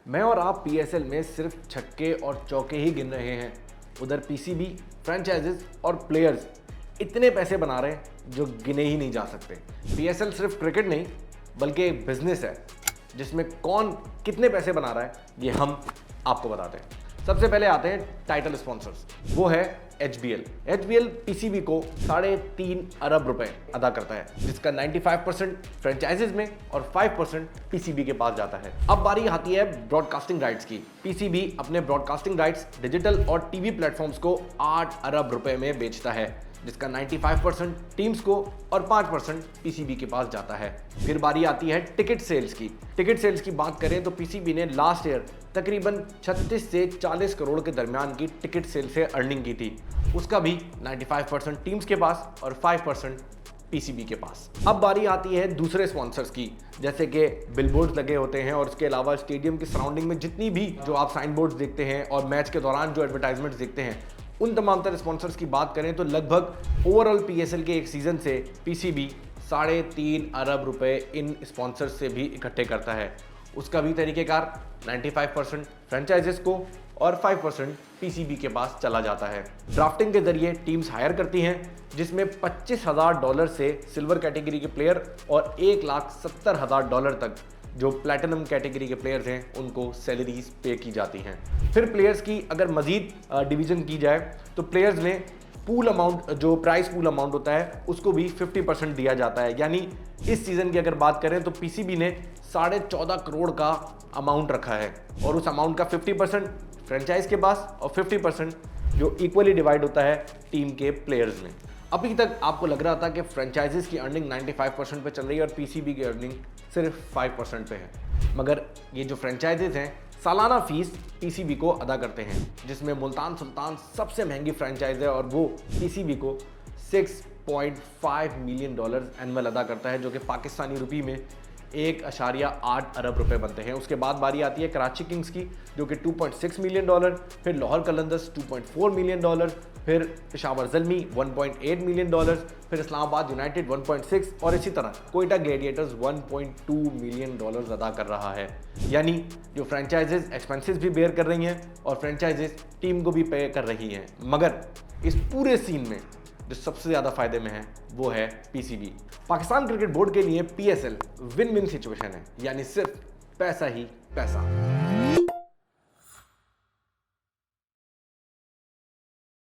मैं और आप पीएसएल में सिर्फ छक्के और चौके ही गिन रहे हैं, उधर पीसीबी, फ्रेंचाइजेस और प्लेयर्स इतने पैसे बना रहे हैं जो गिने ही नहीं जा सकते। पीएसएल सिर्फ क्रिकेट नहीं बल्कि एक बिजनेस है जिसमें कौन कितने पैसे बना रहा है ये हम आपको बताते हैं। सबसे पहले आते हैं टाइटल स्पॉन्सर्स, वो है एचबीएल। एचबीएल पीसीबी को 3.5 अरब रुपए अदा करता है, जिसका 95% फ्रेंचाइजेज में और 5% पीसीबी के पास जाता है। अब बारी आती है ब्रॉडकास्टिंग राइट्स की। पीसीबी अपने ब्रॉडकास्टिंग राइट्स डिजिटल और टीवी प्लेटफॉर्म्स को 8 अरब रुपए में बेचता है, जिसका 95% टीम्स को और 5% पीसीबी के पास जाता है। फिर बारी आती है टिकट सेल्स की। टिकट सेल्स की बात करें तो पीसीबी ने लास्ट ईयर तकरीबन 36 से 40 करोड़ के दरमियान की टिकट सेल से अर्निंग की थी, उसका भी 95% टीम्स के पास और 5% पीसीबी के पास। अब बारी आती है दूसरे स्पॉन्सर्स की, जैसे कि बिलबोर्ड्स लगे होते हैं और उसके अलावा स्टेडियम की सराउंडिंग में जितनी भी जो आप साइन बोर्ड्स देखते हैं और मैच के दौरान जो एडवर्टाइजमेंट्स देखते हैं, उन तमाम तरह स्पॉन्सर्स की बात करें तो लगभग ओवरऑल पीएसएल के एक सीजन से पीसीबी 3.5 अरब रुपए इन स्पॉन्सर्स से भी इकट्ठे करता है। उसका भी तरीकेकार 95% फ्रेंचाइजेस को और 5% पीसीबी के पास चला जाता है। ड्राफ्टिंग के जरिए टीम्स हायर करती हैं, जिसमें $25,000 से सिल्वर कैटेगरी के प्लेयर और $1,70,000 तक जो प्लैटिनम कैटेगरी के प्लेयर्स हैं उनको सैलरीज पे की जाती हैं। फिर प्लेयर्स की अगर मजीद डिवीजन की जाए तो प्लेयर्स में पूल अमाउंट, जो प्राइस पूल अमाउंट होता है, उसको भी 50% दिया जाता है। यानी इस सीजन की अगर बात करें तो पीसीबी ने 14.5 करोड़ का अमाउंट रखा है और उस अमाउंट का 50% फ्रेंचाइज के पास और 50% जो इक्वली डिवाइड होता है टीम के प्लेयर्स में। अभी तक आपको लग रहा था कि फ्रेंचाइजेस की अर्निंग 95% पे चल रही है और पीसीबी की अर्निंग सिर्फ 5% पे है, मगर ये जो फ्रेंचाइजेस हैं सालाना फीस पीसीबी को अदा करते हैं, जिसमें मुल्तान सुल्तान सबसे महंगी फ्रेंचाइज है और वो पीसीबी को $6.5 मिलियन एनुअल अदा करता है, जो कि पाकिस्तानी रुपये में 1.8 अरब रुपए बनते हैं। उसके बाद बारी आती है कराची किंग्स की, जो कि $2.6 मिलियन, फिर लाहौर कलंदर्स $2.4 मिलियन, फिर पेशावर ज़ल्मी $1.8 मिलियन, फिर इस्लामाबाद यूनाइटेड 1.6 और इसी तरह कोयटा ग्लेडिएटर्स $1.2 मिलियन अदा कर रहा है। यानी जो फ्रेंचाइजेज एक्सपेंसेस भी बेयर कर रही हैं और फ्रेंचाइजेज टीम को भी पे कर रही हैं, मगर इस पूरे सीन में जो सबसे ज़्यादा फायदे में है वो है पीसीबी। पाकिस्तान क्रिकेट बोर्ड के लिए पीएसएल विन विन सिचुएशन है, यानी सिर्फ पैसा ही पैसा।